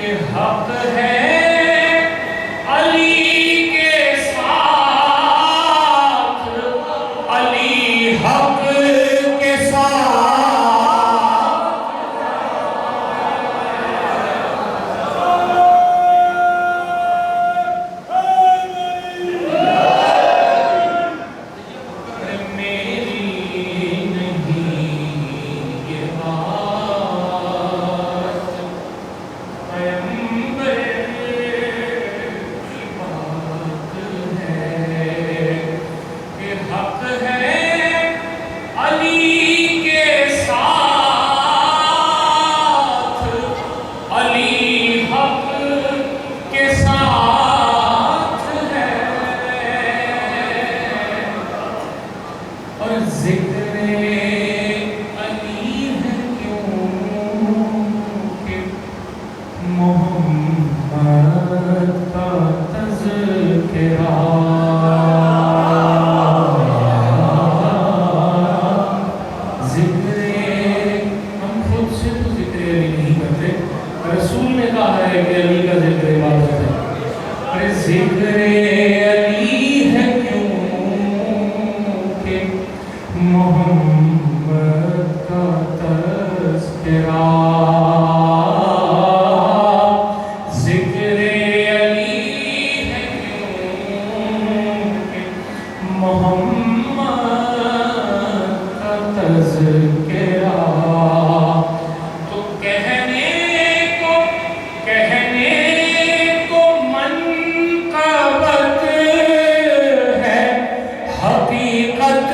کہ حق ہے علی کے ساتھ، علی حق کے ساتھ ذکر علی ہے کیونکہ محمد کا تذکرہ، ذکر ہم خود سے تو ذکر علی نہیں کرتے، رسول نے کہا ہے کہ علی کا ذکر عبادت ہے۔ ارے ذکر علی ہے کیونکہ محمد کا تذکرہ، ذکر علی ہے کیونکہ محمد کا تذکرہ، تو کہنے کو منقبت ہے، حقیقت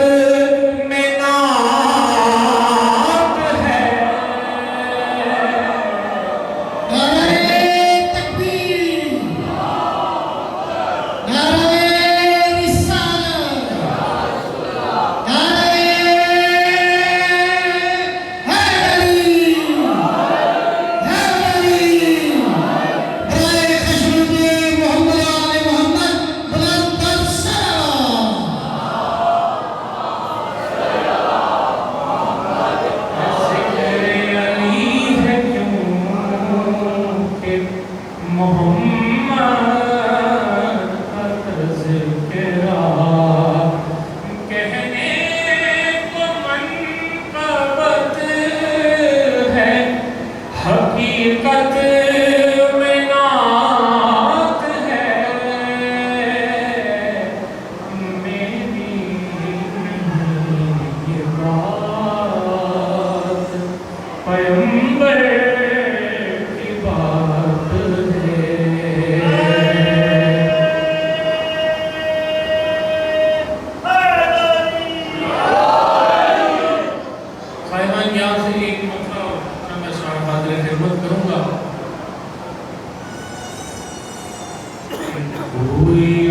کوئی